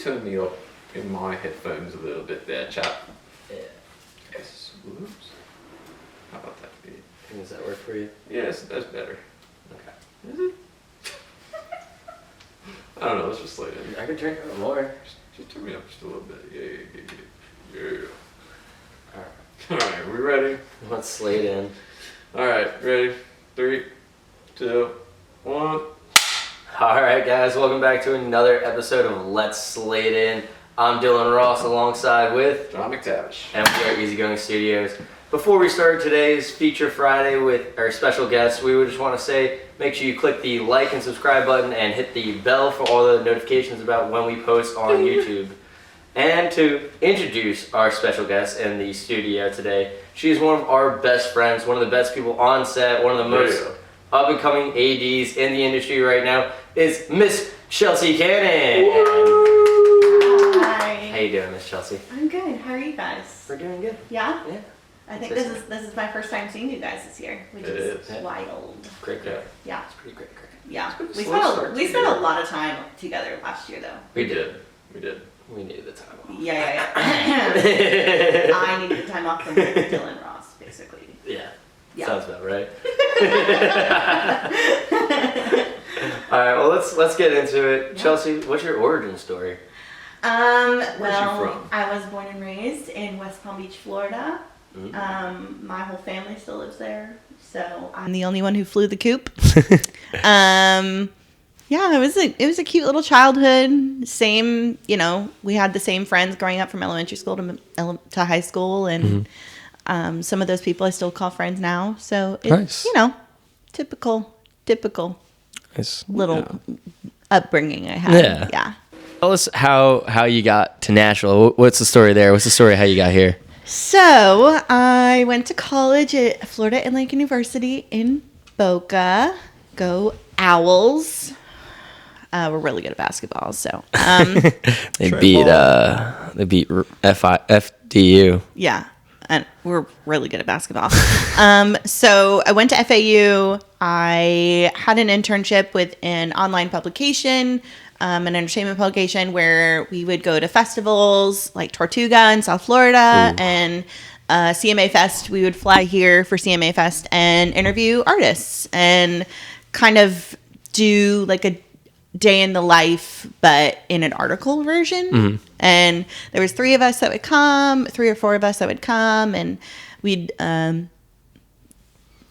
turn me up in my headphones a little bit there, chap? Yeah. Yes. Whoops. How about that? Does that work for you? Yes, that's better. Okay. Is it? I don't know. Let's just Slate In. I could drink a little more. Just turn me up just a little bit. Yeah. Alright. All right, we ready? Let's Slate In. All right, ready? 3, 2, 1. Alright guys, welcome back to another episode of Let's Slate In. I'm Dylan Ross alongside with John McTavish. and we are Easygoing Studios. Before we start today's Feature Friday with our special guests, we would just want to say make sure you click the like and subscribe button and hit the bell for all the notifications about when we post on YouTube. And to introduce our special guest in the studio today, she is one of our best friends, one of the best people on set, one of the most up-and-coming ADs in the industry right now, is Miss Chelsea Cannon. Hi. How you doing, Miss Chelsea? I'm good. How are you guys? We're doing good. Yeah? Yeah. I think this is my first time seeing you guys this year, which is is. wild. Great. Yeah. It's pretty great. Yeah. been a We slow start spent to a the year. lot of time together last year though. We did. We did. We needed the time off. Yeah. I needed the time off from Dylan Ross, basically. Yeah. Yeah. Sounds about right. All right. Well, let's get into it. Yeah. Chelsea, what's your origin story? Well, from? I was born and raised in West Palm Beach, Florida. Mm-hmm. My whole family still lives there, so I'm the only one who flew the coop. Yeah, it was a cute little childhood. Same, we had the same friends growing up from elementary school to high school, and some of those people I still call friends now. So it's Nice. typical Nice. little upbringing I had. Yeah. Tell us how you got to Nashville. What's the story there? What's the story how you got here? So I went to college at Florida Atlantic University in Boca. Go Owls. We're really good at basketball, so They beat FDU. yeah, and we're really good at basketball. So I went to FAU. I had an internship with an online publication, an entertainment publication, where we would go to festivals like Tortuga in South Florida and CMA Fest. We would fly here for CMA Fest and interview artists and kind of do like a day in the life, but in an article version. And there was 3 or 4 of us that would come, and we'd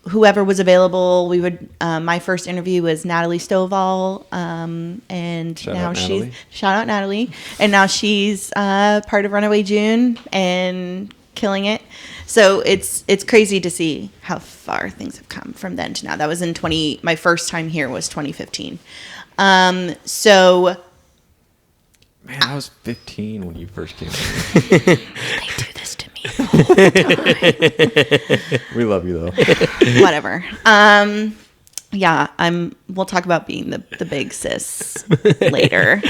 whoever was available, we would my first interview was Natalie Stovall, and Shout now out she's Natalie. shout out Natalie, and now she's part of Runaway June and killing it. So it's crazy to see how far things have come from then to now. That was my first time here was 2015. So Man, I was 15 when you first came in. they do this to me all the We love you though. time. Whatever. Yeah, we'll talk about being the big sis later.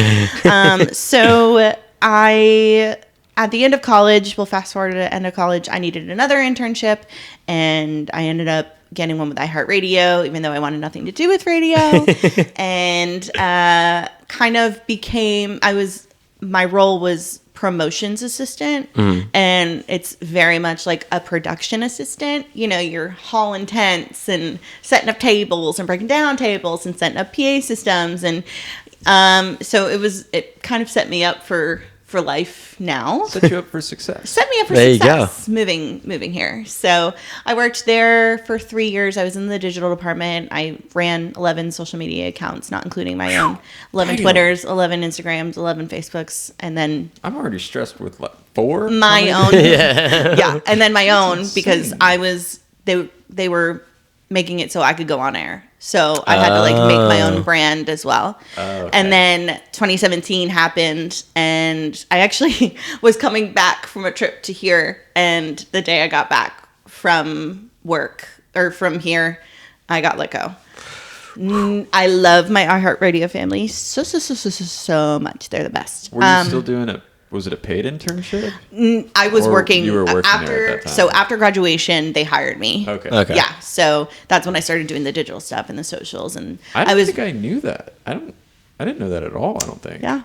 So at the end of college, we'll fast forward to the end of college, I needed another internship, and I ended up getting one with iHeartRadio, even though I wanted nothing to do with radio. And kind of my role was promotions assistant, and it's very much like a production assistant. You're hauling tents and setting up tables and breaking down tables and setting up PA systems. And so it kind of set me up for life now. Set you up for success. Set me up for There you success moving here. So I worked there for 3 years. I was in the digital department. I ran 11 social media accounts, not including my own. 11 Damn. Twitters, 11 Instagrams, 11 Facebooks, and then I'm already stressed with 4. my own. Yeah, and then my own That's because insane. they were making it so I could go on air. So I had to make my own brand as well. Okay. And then 2017 happened, and I actually was coming back from a trip to here, and the day I got back from work or from here, I got let go. I love my iHeartRadio family so much. They're the best. Were you still doing it? Was it a paid internship? I was Or working, you were working after. there at that time? So after graduation, they hired me. Okay. Yeah, so that's when I started doing the digital stuff and the socials, and I don't was think I knew that. I didn't know that at all. I don't think. yeah.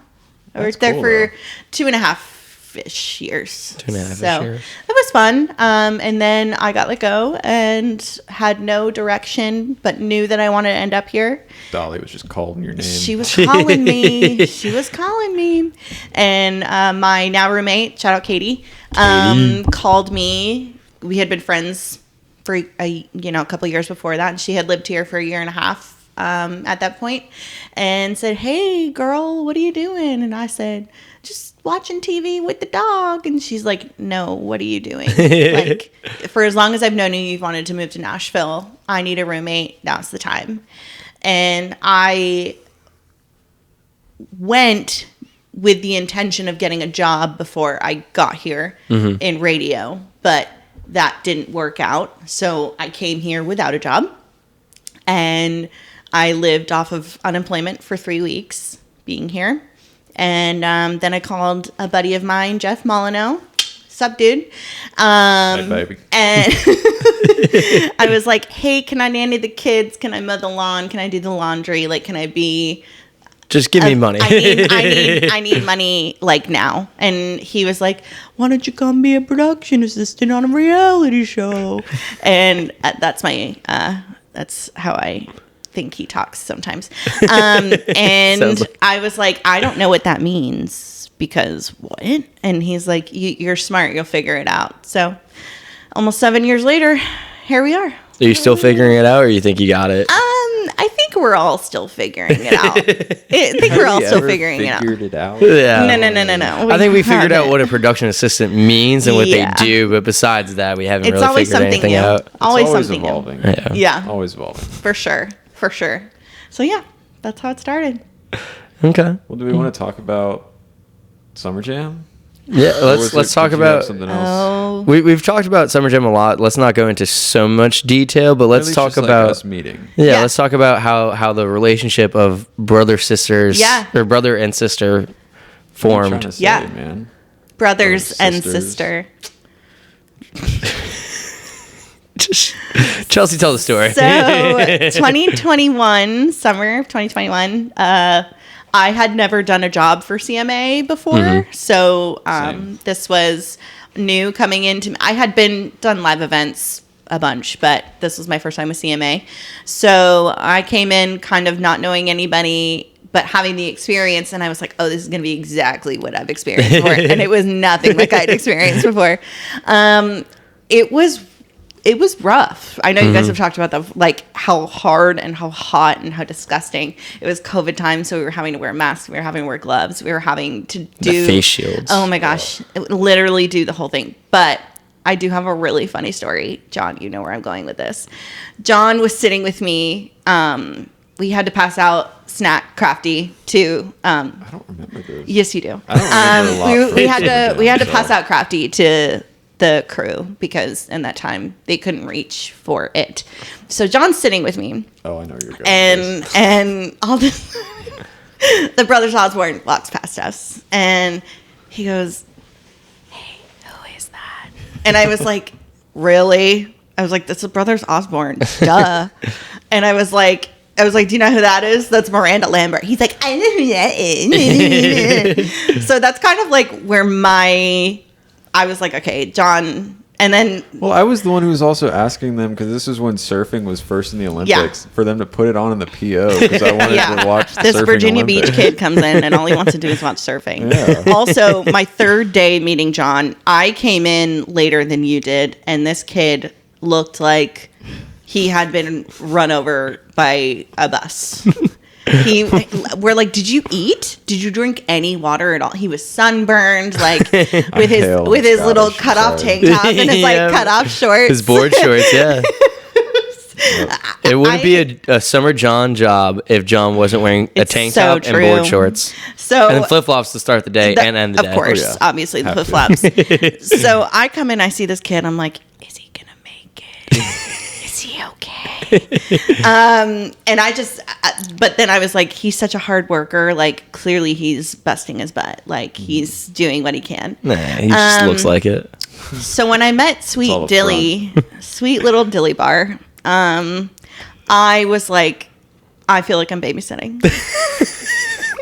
I worked there for 2.5-ish years. 2.5-ish so years. It was fun. And then I got let go and had no direction, but knew that I wanted to end up here. Dolly was just calling your name. She was calling me. She was calling me. And my now roommate, shout out Katie, called me. We had been friends for a couple years before that, and she had lived here for 1.5 years at that point, and said, "Hey, girl, what are you doing?" And I said, "Just watching TV with the dog." And she's like, "No, what are you doing? Like, for as long as I've known you, you've wanted to move to Nashville. I need a roommate. Now's the time." And I went with the intention of getting a job before I got here in radio, but that didn't work out. So I came here without a job, and I lived off of unemployment for 3 weeks being here. And then I called a buddy of mine, Jeff Molyneux. Sup, dude? Hey, baby. And I was like, "Hey, can I nanny the kids? Can I mow the lawn? Can I do the laundry? Like, can I be... Just give me money. I need money like now." And he was like, "Why don't you come be a production assistant on a reality show?" And that's how I think he talks sometimes. And like... I was like, "I don't know what that means, because what?" And he's like, "You're smart. You'll figure it out." So almost 7 years later, here we are. Are you still figuring it out, or you think you got it? I think we're all still figuring it out. I think we're all still figuring it out. Figured it out? Yeah. No. I think we figured out what a production assistant means and what they do, but besides that, we haven't really figured anything out. It's always something evolving. New. Yeah. Always evolving. For sure. So yeah, that's how it started. Okay. Well, do we want to talk about Summer Jam? Yeah, let's talk about something else. We've talked about Summer Jam a lot. Let's not go into so much detail, but let's talk about us meeting. Yeah, let's talk about how the relationship of brother sisters or brother and sister formed. Man. Brothers and sister. Chelsea, tell the story. So 2021, summer of 2021, I had never done a job for CMA before. So this was new coming into... I had done live events a bunch, but this was my first time with CMA. So I came in kind of not knowing anybody, but having the experience, and I was like, "Oh, this is going to be exactly what I've experienced before." And it was nothing like I'd experienced before. It was rough. I know you guys have talked about how hard and how hot and how disgusting. It was COVID time, so we were having to wear masks. We were having to wear gloves. We were having to do the face shields. Oh my gosh, literally do the whole thing. But I do have a really funny story. John, you know where I'm going with this. John was sitting with me. We had to pass out snack crafty to. I don't remember this. Yes, you do. I don't remember a lot. We had to pass out crafty to the crew because in that time they couldn't reach for it. So John's sitting with me. Oh, I know you're going. And all this, the Brothers Osborne walks past us, and he goes, "Hey, who is that?" And I was like, "Really?" I was like, "That's the Brothers Osborne, duh." And I was like, "Do you know who that is? That's Miranda Lambert." He's like, "I know who that is." So that's kind of like where I was like, "Okay, John." And then... Well, I was the one who was also asking them, because this was when surfing was first in the Olympics, for them to put it on in the PO, because I wanted to watch the this surfing Virginia Olympics. Beach kid comes in, and all he wants to do is watch surfing. Yeah. Also, my third day meeting John, I came in later than you did, and this kid looked like he had been run over by a bus. We're like, "Did you eat? Did you drink any water at all?" He was sunburned, like with his little cutoff tank top and his cutoff shorts, his board shorts. Yeah, it wouldn't be a Summer John job if John wasn't wearing a tank top and board shorts. So and flip flops to start the day and end the day. Of course, obviously the flip flops. So I come in, I see this kid, I'm like, "Is he gonna make it? Is he okay?" And I just, but then I was like, he's such a hard worker. Like, clearly he's busting his butt. Like, he's doing what he can. Nah, he just looks like it. So when I met Sweet Dilly, sweet little Dilly Bar, I was like, I feel like I'm babysitting.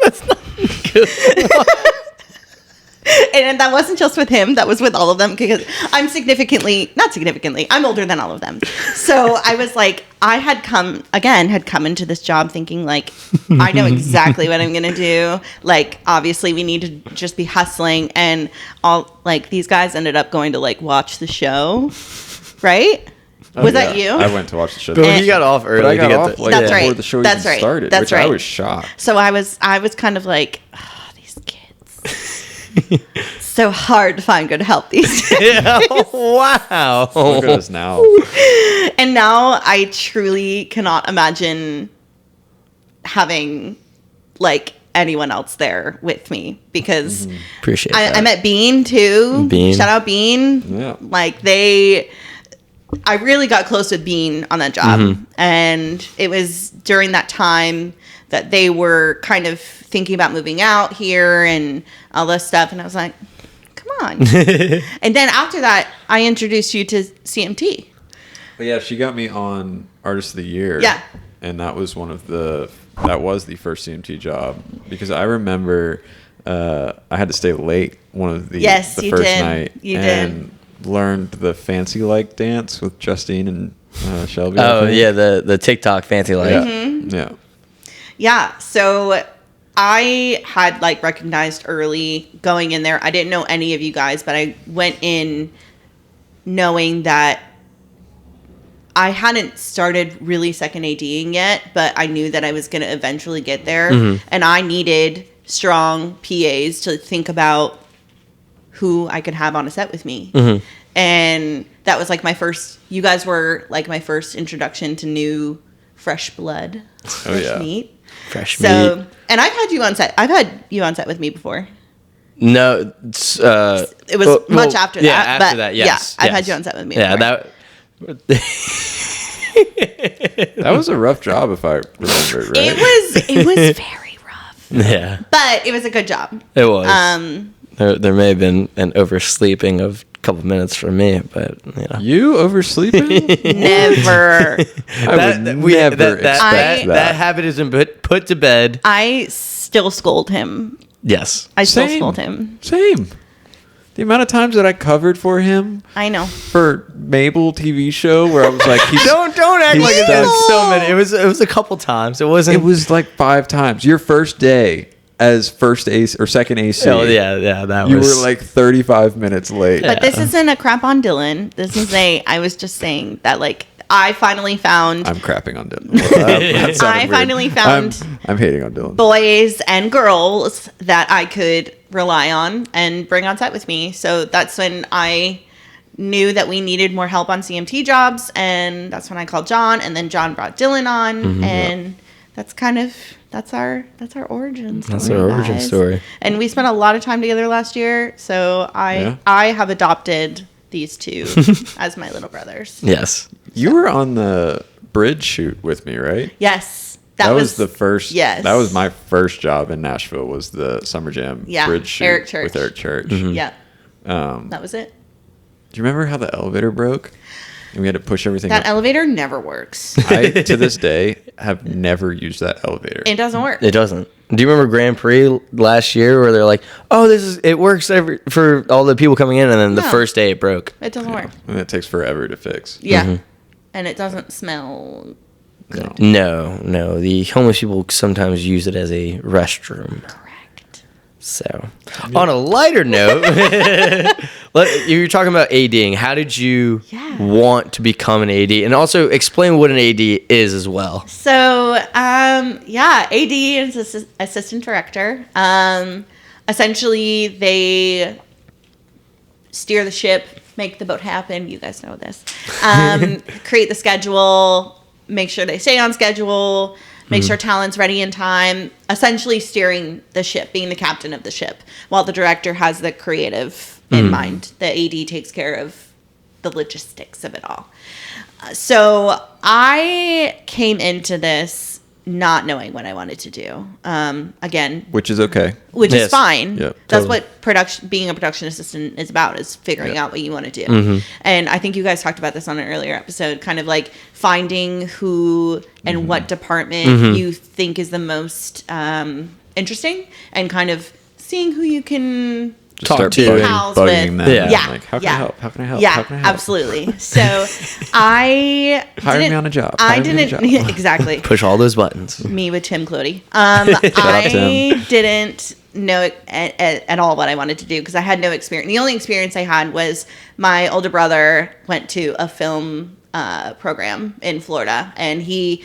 That's not And that wasn't just with him. That was with all of them because I'm I'm older than all of them. So I was like, I had come into this job thinking like, I know exactly what I'm going to do. Like, obviously we need to just be hustling. And all like these guys ended up going to like watch the show. Right? Was that you? I went to watch the show. But he got off early. I got off like That's before right. the show That's even right. started, That's which right. I was shocked. So I was kind of like, oh, these kids. So hard to find good help these days. Yeah. Wow. Look at us now. And now I truly cannot imagine having like anyone else there with me because Appreciate I that. met Bean too. Bean. Shout out Bean. Yeah. Like I really got close with Bean on that job. And it was during that time that they were kind of thinking about moving out here and all this stuff. And I was like, come on. And then after that, I introduced you to CMT. But yeah, she got me on Artist of the Year. Yeah. And that was the first CMT job because I remember I had to stay late the first night. You and learned the fancy like dance with Justine and Shelby. Oh yeah, the TikTok fancy like. Yeah. Yeah. So I had like recognized early going in there. I didn't know any of you guys, but I went in knowing that I hadn't started really second ADing yet, but I knew that I was going to eventually get there. And I needed strong PAs to think about who I could have on a set with me. And that was like you guys were like my first introduction to new fresh blood, fresh meat. Fresh meat. And I've had you on set. I've had you on set with me before. No, It was much after that. Yeah, after that, yes. Yeah, I've had you on set with me before. Yeah, that. That was a rough job if I remember it right. It was very rough. Yeah, But it was a good job. it was. There may have been an oversleeping of a couple minutes for me, but you know. You oversleeping? Never. I would never expect that. That habit has been put to bed. I still scold him. Yes. I still Same. scold him. Same. The amount of times that I covered for him I know. for Mabel TV show where I was like, Don't act he's like it's done- been so many. It was a couple times. It wasn't. It was like 5 times. Your first day as first AC or second AC. Oh yeah. That You was. were like 35 minutes late. But this isn't a crap on Dylan. This is I was just saying that like I finally found I'm crapping on Dylan. Well, that sounded I weird. finally found I'm hating on Dylan. boys and girls that I could rely on and bring on set with me. So that's when I knew that we needed more help on CMT jobs, and that's when I called John, and then John brought Dylan on, and that's our origin story. That's our origin guys. story. And we spent a lot of time together last year, so I have adopted these two as my little brothers. Yes. You were on the bridge shoot with me, right? Yes. That was the first. Yes. That was my first job in Nashville. Was the Summer Jam bridge shoot Eric Church. with Eric Church. Yeah. That was it. Do you remember how the elevator broke? And we had to push everything That up? elevator never works. I, to this day, have never used that elevator. It doesn't work. It doesn't. Do you remember Grand Prix last year where they're like, "Oh, it works for all the people coming in," and then the No. first day it broke. It doesn't work. And it takes forever to fix. Yeah. And it doesn't smell. No. No. The homeless people sometimes use it as a restroom. Correct. So, on a lighter note, you were talking about ADing. How did you want to become an AD? And also explain what an AD is as well. So, AD is assistant director. Essentially, they steer the ship, make the boat happen. You guys know this. Create the schedule, make sure they stay on schedule, make sure talent's ready in time, essentially steering the ship, being the captain of the ship, while the director has the creative in mind. The AD takes care of the logistics of it all. So I came into this not knowing what I wanted to do. Again, Which is okay. which Yes. is fine. Yep, That's totally. what being a production assistant is about, is figuring out what you want to do. And I think you guys talked about this on an earlier episode, kind of like finding who and what department you think is the most interesting and kind of seeing who you can Talk start to pals bugging with. them. Yeah. Like, how can I help? How can I help? Yeah, How can I help? absolutely. So I Hire me didn't- on a job. I Hire me on a didn't job. exactly. Push all those buttons. Me with Tim Clody. out, I didn't know at all what I wanted to do because I had no experience. The only experience I had was my older brother went to a film program in Florida, and he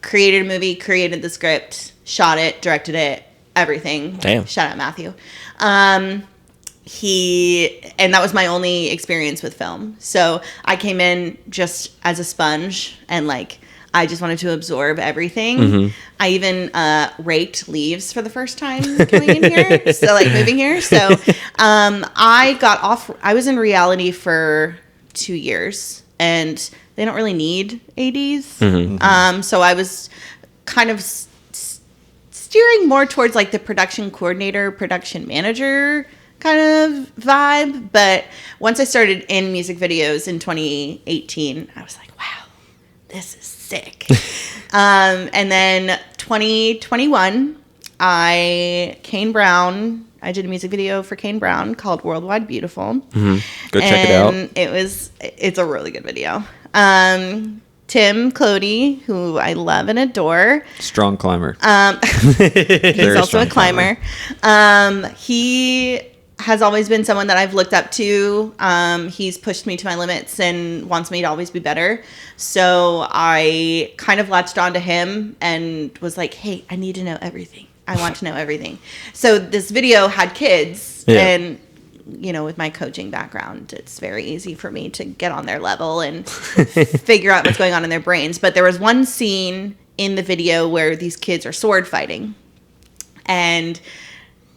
created a movie, created the script, shot it, directed it, everything. Damn. Shout out Matthew. And that was my only experience with film. So I came in just as a sponge and like I just wanted to absorb everything. Mm-hmm. I even raked leaves for the first time coming in here. So like moving here. So I got off. I was in reality for 2 years and they don't really need ADs. Mm-hmm. So I was kind of steering more towards like the production coordinator, production manager kind of vibe. But once I started in music videos in 2018, I was like, wow, this is sick. And then 2021, I did a music video for Kane Brown called Worldwide Beautiful. Go check it out. It's a really good video. Tim Clody, who I love and adore. Strong climber. He's also a strong climber. He has always been someone that I've looked up to. He's pushed me to my limits and wants me to always be better. So I kind of latched onto him and was like, hey, I need to know everything. I want to know everything. So this video had kids and you know, with my coaching background, it's very easy for me to get on their level and figure out what's going on in their brains. But there was one scene in the video where these kids are sword fighting. And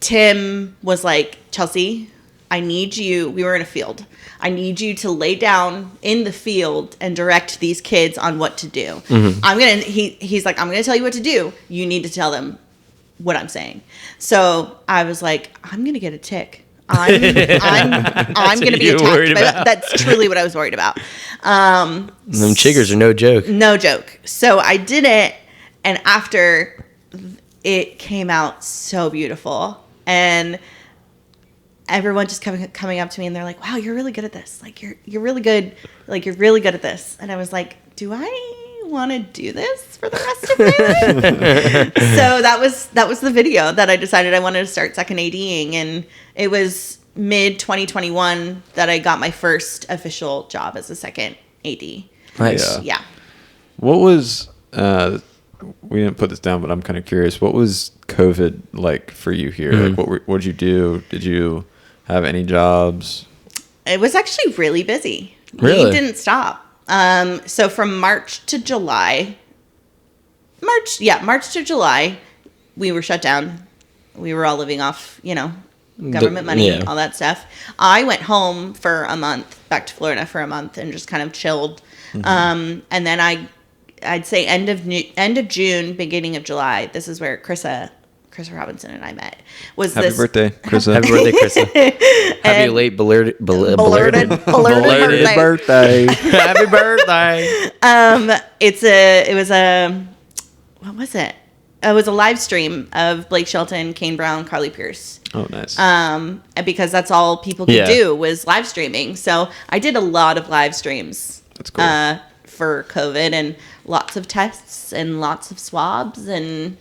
Tim was like, Chelsea, I need you. We were in a field. I need you to lay down in the field and direct these kids on what to do. He's like, I'm going to tell you what to do. You need to tell them what I'm saying. So I was like, I'm going to get a tick. I'm going to be attacked. But that's truly what I was worried about. Them chiggers are no joke. No joke. So I did it, and after it came out so beautiful, and everyone just coming up to me, and they're like, "Wow, you're really good at this. Like you're really good. Like you're really good at this." And I was like, "Do I want to do this for the rest of my life?" So that was the video that I decided I wanted to start second ADing, and it was mid 2021 that I got my first official job as a second AD. Nice. Yeah. What was we didn't put this down, but I'm kind of curious. What was COVID like for you here? Like, what did you do? Did you have any jobs? It was actually really busy. Really? We didn't stop. So from March to July, we were shut down. We were all living off, government money, all that stuff. I went home for a month, back to Florida for a month, and just kind of chilled. And then I'd say end of June, beginning of July. This is where Krissa Robinson and I met. Happy birthday, Krissa. Happy birthday, Krissa. Happy late belated birthday. Happy birthday. What was it? It was a live stream of Blake Shelton, Kane Brown, Carly Pierce. Oh, nice. Because that's all people could do was live streaming. So I did a lot of live streams. That's cool. For COVID, and lots of tests and lots of swabs, and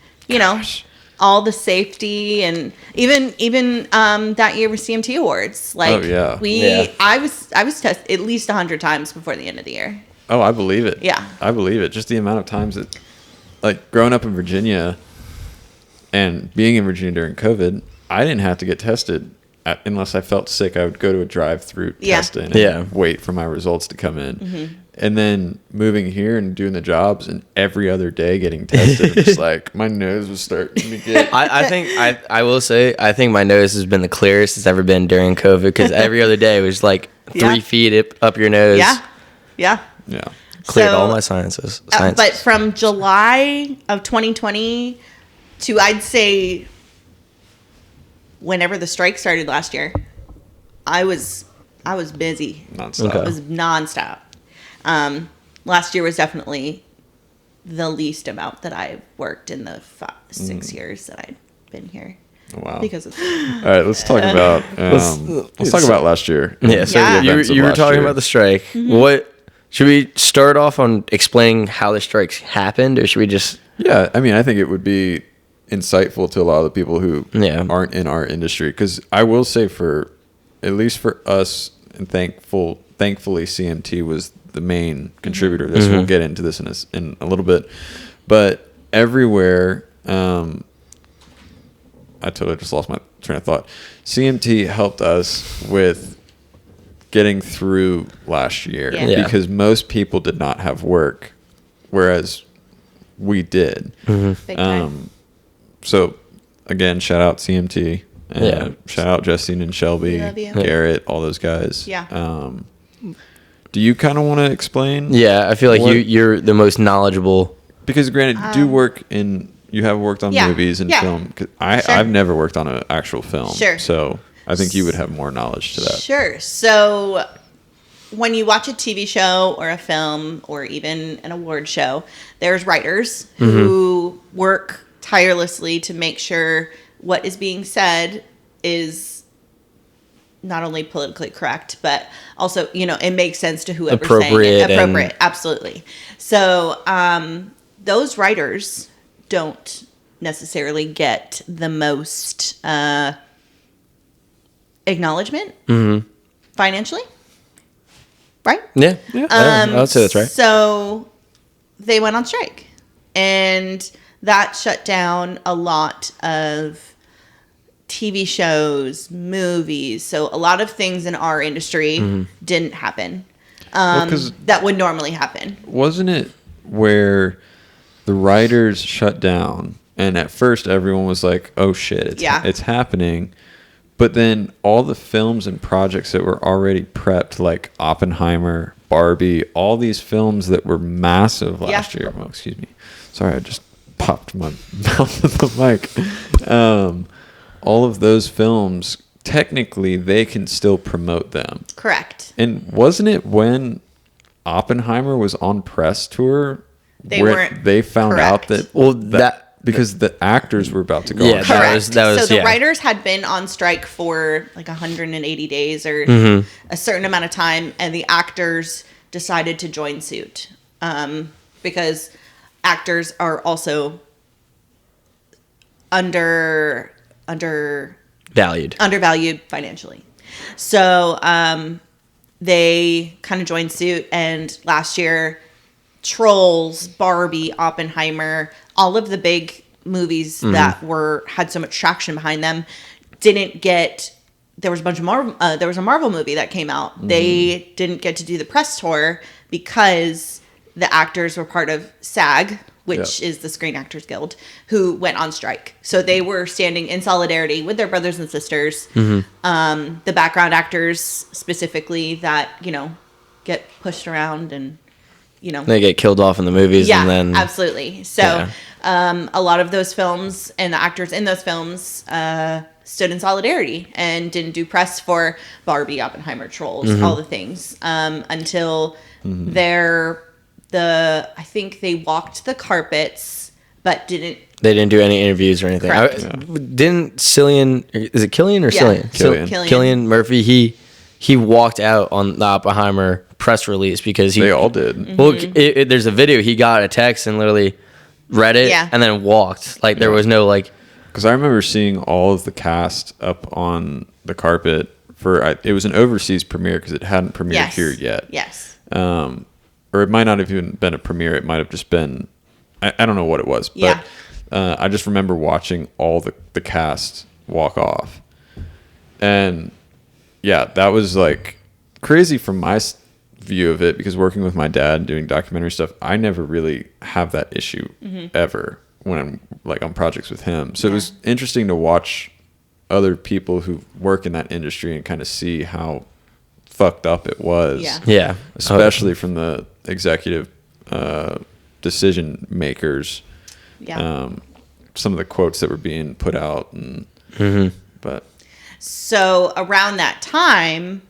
all the safety, and even that year with CMT Awards. Like, I was tested at least 100 times before the end of the year. Oh, I believe it. Yeah. I believe it. Just the amount of times that, like, growing up in Virginia and being in Virginia during COVID, I didn't have to get tested unless I felt sick. I would go to a drive-through testing and wait for my results to come in. And then moving here and doing the jobs and every other day getting tested, just like my nose was starting to get. I will say, I think my nose has been the clearest it's ever been during COVID, because every other day was like 3 feet up your nose. Yeah. Cleared all my sinuses. But from July of 2020 to, I'd say, whenever the strike started last year, I was busy. Nonstop. Okay. It was nonstop. Last year was definitely the least amount that I worked in the 6 years that I been here. Wow. Because it's All right, let's talk about let's talk about last year. Yeah, so Yeah. you were talking about the strike. What should we start off on explaining how the strikes happened, or should we just? Yeah, I mean, I think it would be insightful to a lot of the people who aren't in our industry, because I will say, for at least for us, and thankfully CMT was the main contributor. This we'll get into this in a little bit, but everywhere. I totally just lost my train of thought. CMT helped us with getting through last year because most people did not have work, whereas we did. big time. So again, shout out CMT. Shout out Justine and Shelby, We love you. Garrett, all those guys. Yeah. Do you kind of want to explain? Yeah, I feel like you're the most knowledgeable. Because granted, you have worked on movies and film. 'Cause I've never worked on an actual film. Sure. So I think you would have more knowledge to that. Sure. So when you watch a TV show or a film or even an award show, there's writers who work tirelessly to make sure what is being said is not only politically correct, but also, it makes sense to whoever's saying it. Appropriate. Absolutely. So those writers don't necessarily get the most acknowledgement financially, right? Yeah, I would say that's right. So they went on strike, and that shut down a lot of TV shows, movies. So a lot of things in our industry didn't happen that would normally happen. Wasn't it where the writers shut down, and at first everyone was like, oh shit, it's happening. But then all the films and projects that were already prepped, like Oppenheimer, Barbie, all these films that were massive last year. Well, excuse me. Sorry, I just popped my mouth with the mic. All of those films, technically, they can still promote them. Correct. And wasn't it when Oppenheimer was on press tour they found out that because the actors were about to go on strike. Correct. So the writers had been on strike for like 180 days or a certain amount of time, and the actors decided to join suit because actors are also undervalued financially. So they kind of joined suit, and last year Trolls, Barbie, Oppenheimer, all of the big movies that had so much traction behind them didn't get. There was a bunch of Marvel. There was a Marvel movie that came out. They didn't get to do the press tour because the actors were part of SAG, which is the Screen Actors Guild, who went on strike. So they were standing in solidarity with their brothers and sisters. The background actors specifically that get pushed around and. They get killed off in the movies. Yeah, and then absolutely. So a lot of those films and the actors in those films stood in solidarity and didn't do press for Barbie, Oppenheimer, Trolls, all the things until I think they walked the carpets, but didn't. They didn't do any interviews or anything. Didn't Cillian? Is it Killian or Cillian? Cillian Murphy. He walked out on the Oppenheimer press release because they all did. Well, there's a video. He got a text and literally read it and then walked. Like there was no like. Because I remember seeing all of the cast up on the carpet for it was an overseas premiere because it hadn't premiered here yet. Yes. Or it might not have even been a premiere. It might have just been. I don't know what it was, but I just remember watching all the cast walk off, and. Yeah, that was like crazy from my view of it because working with my dad doing documentary stuff, I never really have that issue ever when I'm like on projects with him. So it was interesting to watch other people who work in that industry and kind of see how fucked up it was. Yeah. Especially from the executive decision makers. Yeah. Some of the quotes that were being put out and but so around that time,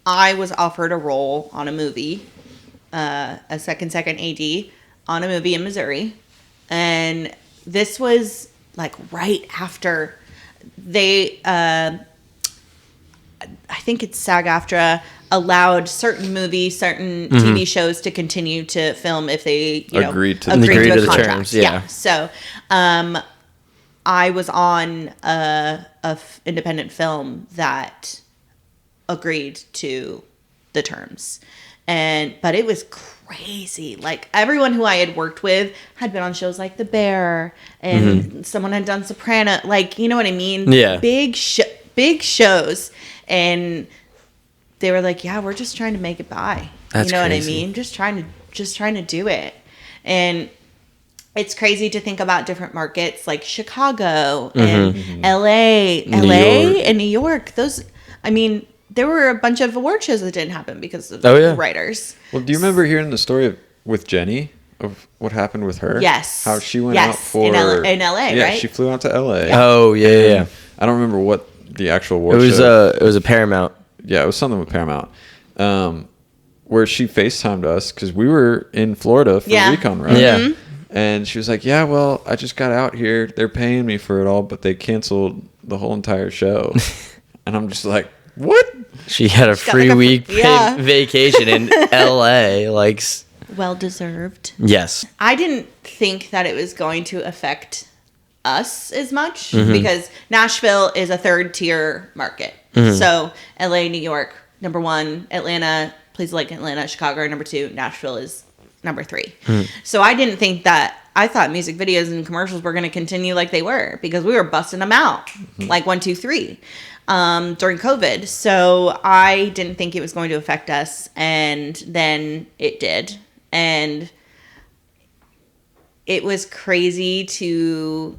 I was offered a role on a movie, a second AD on a movie in Missouri. And this was like right after they, I think it's SAG-AFTRA allowed certain movies, certain TV shows to continue to film if they Agreed to a the contract. terms, yeah. So I was on a independent film that agreed to the terms, but it was crazy. Like everyone who I had worked with had been on shows like The Bear, and someone had done Soprano. Like, you know what I mean? Yeah. Big shows, and they were like, "Yeah, we're just trying to make it by." That's you know crazy. what I mean? Just trying to do it, and it's crazy to think about different markets like Chicago and LA York. and New York. Those, I mean, there were a bunch of award shows that didn't happen because of Oh, yeah. the writers. Well, do you remember hearing the story with Jenny of what happened with her? Yes. How she went Yes, out for in LA, yeah, right? she flew out to LA. Oh yeah. I don't remember what the actual award It was show. it was a Paramount. Yeah, it was something with Paramount. Where she FaceTimed us because we were in Florida for Yeah. Recon, right? Yeah. And she was like, "Yeah, well, I just got out here. They're paying me for it all, but they canceled the whole entire show." And I'm just like, "What?" She had a got free like a- week yeah. vacation in LA. Like, Well deserved. yes. I didn't think that it was going to affect us as much because Nashville is a third tier market. So LA, New York, number 1, Atlanta, places like Atlanta, Chicago are number 2, Nashville is number 3. So I didn't think that, I thought music videos and commercials were going to continue like they were because we were busting them out like 1, 2, 3 during COVID. So I didn't think it was going to affect us, and then it did. And it was crazy to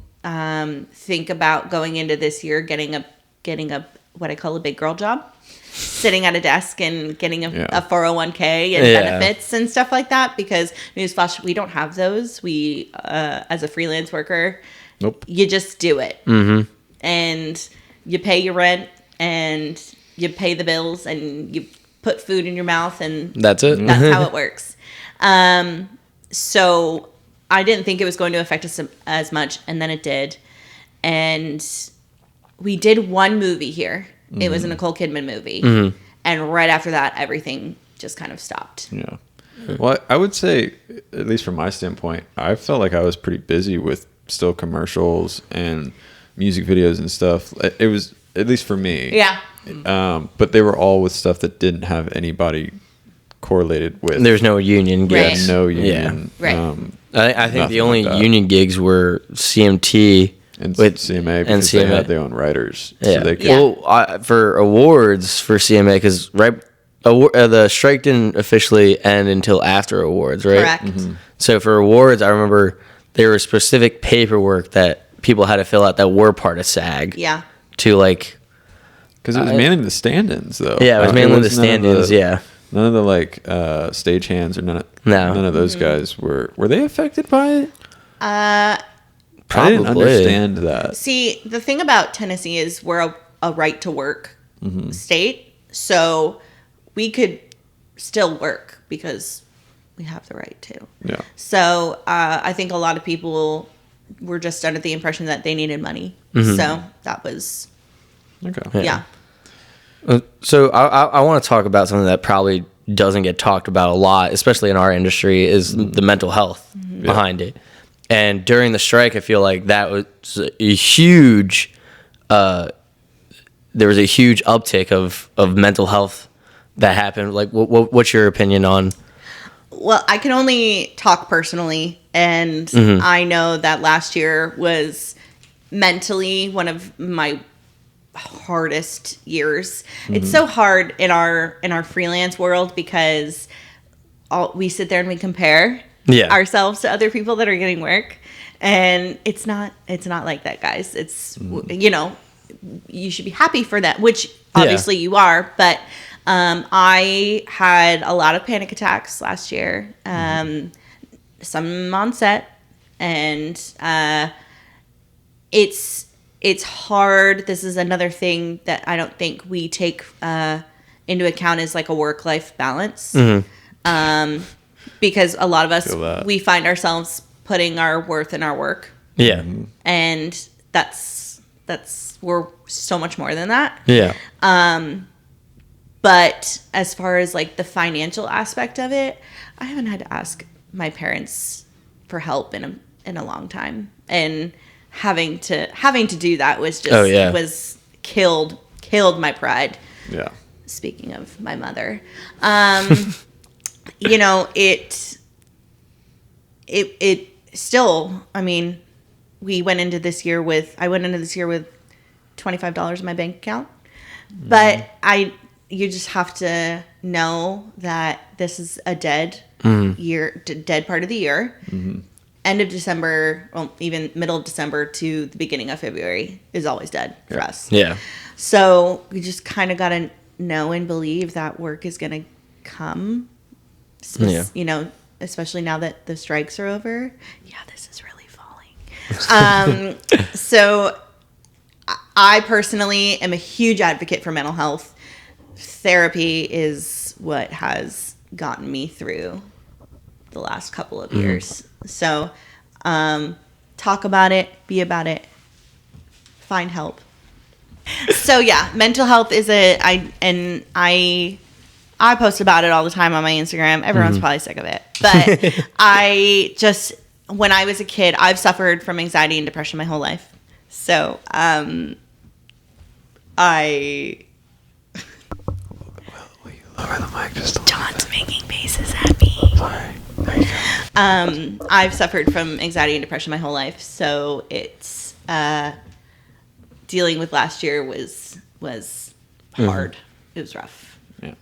think about going into this year getting a what I call a big girl job, sitting at a desk and getting a 401k and benefits and stuff like that. Because newsflash, we don't have those. We as a freelance worker, Nope. you just do it, and you pay your rent and you pay the bills and you put food in your mouth, and That's it. that's how it works. So I didn't think it was going to affect us as much, and then it did. And we did one movie here. It was a Nicole Kidman movie. And right after that, everything just kind of stopped. Yeah. Well, I would say, at least from my standpoint, I felt like I was pretty busy with still commercials and music videos and stuff. It was, at least for me. Yeah. But they were all with stuff that didn't have anybody correlated with. There's no union Right. gigs. no union. Right. I think Nothing the only like that. union gigs were CMT And with CMA because they CMA. had their own writers. Yeah. So they could, Yeah. Well, for awards for CMA, because the strike didn't officially end until after awards, right? Correct. So for awards, I remember there was specific paperwork that people had to fill out that were part of SAG. Yeah. To like, because it was mainly the stand-ins, though. yeah, it was mainly the none of stand-ins. Yeah. None of the like stagehands or none of those guys were they affected by it? I didn't Probably. understand that. See, the thing about Tennessee is we're a right to work state. So we could still work because we have the right to. Yeah. So I think a lot of people were just under the impression that they needed money. So that was, Okay. yeah. So I want to talk about something that probably doesn't get talked about a lot, especially in our industry, is the mental health behind it. And during the strike, I feel like that was a huge. There was a huge uptick of mental health that happened. Like, what's your opinion on? Well, I can only talk personally, and I know that last year was mentally one of my hardest years. It's so hard in our freelance world because we sit there and we compare ourselves to other people that are getting work, and it's not like that, guys. It's you should be happy for that, which obviously you are, but I had a lot of panic attacks last year, some on set, and it's hard. This is another thing that I don't think we take into account is like a work-life balance. Because a lot of us, Feel that. we find ourselves putting our worth in our work Yeah. And that's we're so much more than that. Yeah. But as far as like the financial aspect of it, I haven't had to ask my parents for help in a long time, and having to do that was just was killed my pride. Yeah. Speaking of my mother, you know, it still, I mean, I went into this year with $25 in my bank account, but you just have to know that this is a dead dead part of the year. End of December, well, even middle of December to the beginning of February is always dead for us. Yeah. So we just kind of got to know and believe that work is going to come. You know, especially now that the strikes are over. Yeah, this is really falling. So I personally am a huge advocate for mental health. Therapy is what has gotten me through the last couple of years. So talk about it, be about it, find help. So yeah, mental health is I post about it all the time on my Instagram. Everyone's probably sick of it. But when I was a kid, I've suffered from anxiety and depression my whole life. So Will you lower the mic just a little John's making faces at me. Sorry. There you go. I've suffered from anxiety and depression my whole life, so it's dealing with last year was hard. It was rough, Yeah.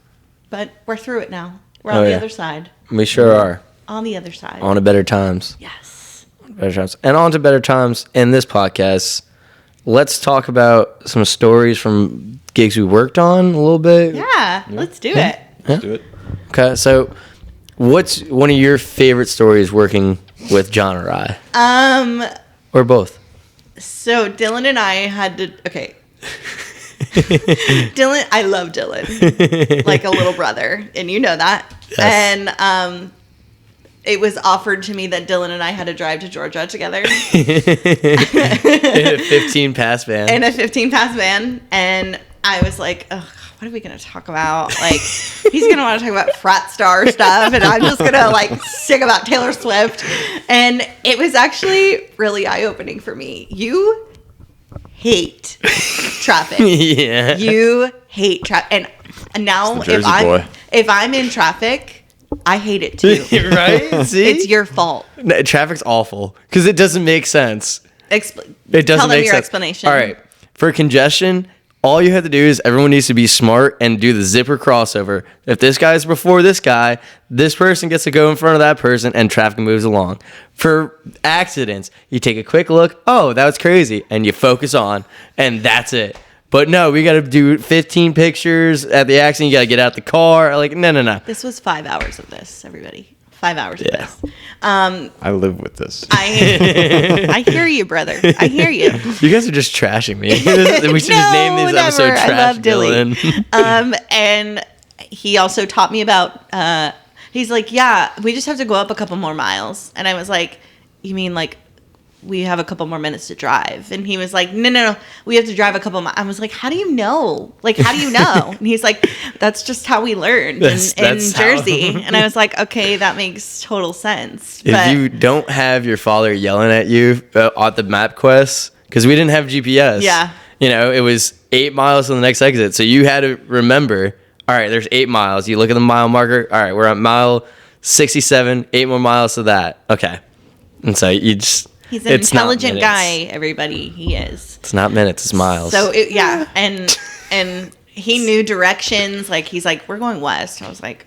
but we're through it now. We're on the other side. We sure are. On the other side. On to better times. Yes. Better times. And on to better times in this podcast. Let's talk about some stories from gigs we worked on a little bit. Yeah, let's do it. Let's do it. Okay, so what's one of your favorite stories working with John or I? Or both? So Dylan and I had to. Okay. Dylan, I love Dylan, like a little brother, and you know that. Yes. And it was offered to me that Dylan and I had to drive to Georgia together In a 15 pass van. in a 15 pass van, and I was like, ugh, what are we gonna talk about? Like, he's gonna want to talk about frat star stuff, and I'm just gonna like sing about Taylor Swift. And it was actually really eye opening for me. You hate traffic. Yeah. You hate traffic, and now It's the Jersey boy. if I'm in traffic, I hate it too. Right? See? It's your fault. No, traffic's awful because it doesn't make sense. It doesn't Tell them make your sense. explanation. All right. For congestion, all you have to do is everyone needs to be smart and do the zipper crossover. If this guy's before this guy, this person gets to go in front of that person and traffic moves along. For accidents, you take a quick look. Oh, that was crazy. And you focus on, and that's it. But no, we got to do 15 pictures at the accident. You got to get out the car. Like, no. This was 5 hours of this, everybody. 5 hours of Yeah. this. I live with this. I hear you, brother. I hear you. You guys are just trashing me. We should just name this episode never. Trash I love Dilly. Dylan. And he also taught me about, he's like, yeah, we just have to go up a couple more miles. And I was like, you mean like we have a couple more minutes to drive? And he was like, no, we have to drive a couple miles. I was like, how do you know? Like, how do you know? And he's like, that's just how we learned in Jersey. And I was like, okay, that makes total sense. If you don't have your father yelling at you at the map quest, because we didn't have GPS. Yeah. You know, it was 8 miles to the next exit. So you had to remember, all right, there's 8 miles. You look at the mile marker. All right, we're at mile 67, 8 more miles to that. Okay. And so you just... He's an intelligent guy, everybody. He is. It's not minutes, it's miles. So, and he knew directions. Like, he's like, we're going west. I was like,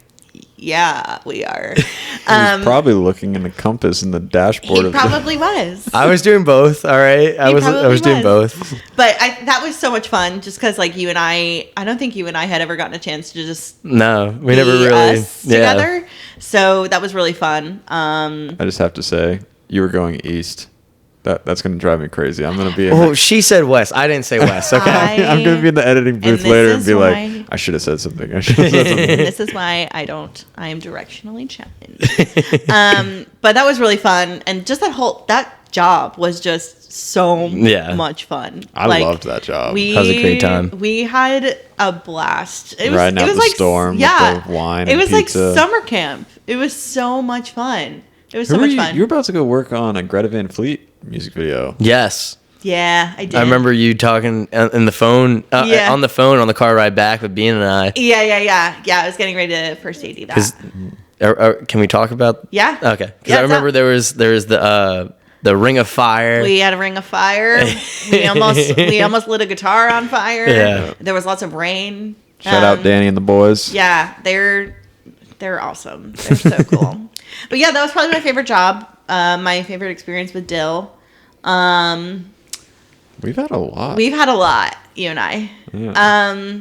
yeah, we are. He's probably looking in the compass in the dashboard. He probably was. I was doing both, all right? I was doing both. But that was so much fun just because, like, you and I don't think you and I had ever gotten a chance to just No, we be never really... us together. So that was really fun. I just have to say, you were going east. That's going to drive me crazy. I'm going to be in Oh, she said west. I didn't say west, okay? I'm going to be in the editing booth this later and is be why- like, I should have said something. I should have said something. This is why I am directionally challenged. But that was really fun. And just that job was just so Yeah. much fun. I loved that job. That was a great time. We had a blast. Riding out the storm with the wine It and was pizza. like summer camp. It was so much fun. It was Who so were much you? fun. You were about to go work on a Greta Van Fleet music video. Yes. Yeah, I did. I remember you talking in the phone, Yeah. on the phone on the car ride back with Bean and I. Yeah. I was getting ready to first AD that. Can we talk about? Yeah. Okay. Because Yeah, I remember there was the Ring of Fire. We had a ring of fire. we almost lit a guitar on fire. Yeah. There was lots of rain. Shout out Danny and the boys. Yeah, they're awesome. They're so cool. But yeah, that was probably my favorite job. My favorite experience with Dill. We've had a lot. We've had a lot, you and I. Yeah.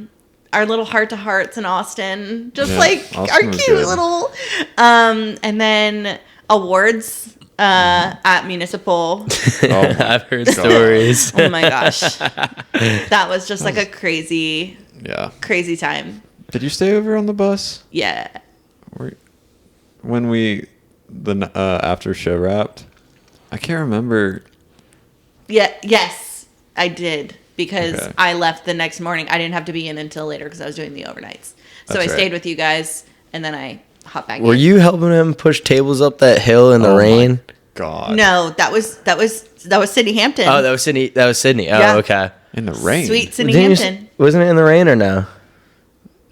Our little heart-to-hearts in Austin, just Yeah, like Austin our was cute good. little, and then awards at Municipal. Oh my I've heard stories. Oh my gosh, that was just like a crazy yeah. time. Did you stay over on the bus? Yeah. When the after show wrapped? I can't remember. Yeah. Yes, I did because Okay. I left the next morning. I didn't have to be in until later because I was doing the overnights. So That's I right. stayed with you guys, and then I hopped back. Were in. you helping him push tables up that hill in the Oh my rain? God. No, that was Sydney Hampton. Oh, that was Sydney. Oh, Yeah. okay. In the rain. Sweet Sydney Didn't you Hampton. wasn't it in the rain or no?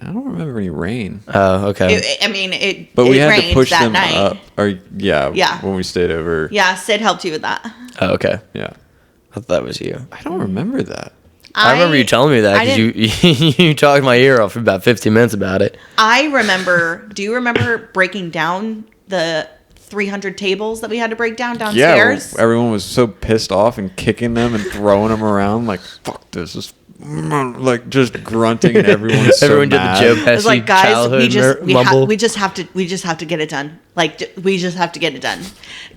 I don't remember any rain. Oh, okay. It But we it had to rained push that them night. up. Or yeah. Yeah. When we stayed over. Yeah, Sid helped you with that. Oh, okay. Yeah. I thought that was you. I don't remember that. I remember you telling me that I because you talked my ear off for about 15 minutes about it. I remember. Do you remember breaking down the 300 tables that we had to break down downstairs? Yeah. Everyone was so pissed off and kicking them and throwing them around like, fuck this. Like just grunting and everyone was so Everyone mad. did the Joe I was Pesci like, guys, childhood mumble. we just have to get it done. Like, we just have to get it done.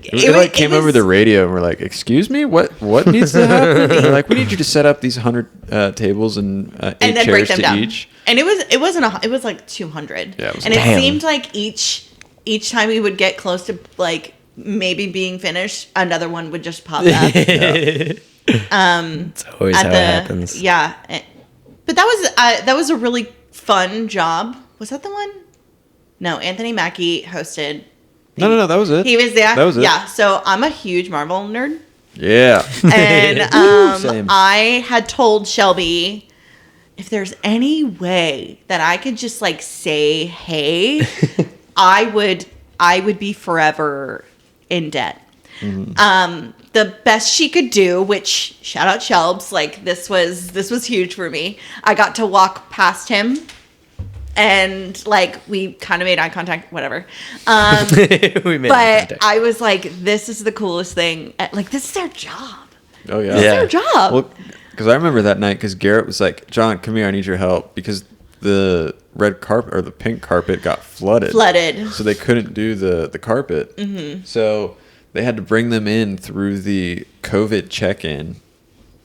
It came over the radio and we're like, excuse me, what needs to happen? They're like, we need you to set up these 100 tables and 8 and then break chairs them to down. each. And it was like 200. Yeah, it was and Damn. it seemed like each time we would get close to like maybe being finished, another one would just pop up. It's always how it happens. Yeah, but that was a really fun job. Was that the one? No, Anthony Mackie hosted. No, that was it. He was there. That was it. Yeah, so I'm a huge Marvel nerd. Yeah. And same. I had told Shelby, if there's any way that I could just like say hey, I would be forever in debt. The best she could do, which shout out Shelbs, like this was huge for me. I got to walk past him and like we kind of made eye contact, whatever. We made eye But contact. I was like, this is the coolest thing. Like, this is our job. Oh yeah. Yeah. It's our job. Well, because I remember that night because Garrett was like, John, come here, I need your help because the red carpet or the pink carpet got flooded. Flooded. So they couldn't do the carpet. Mm-hmm. So they had to bring them in through the COVID check-in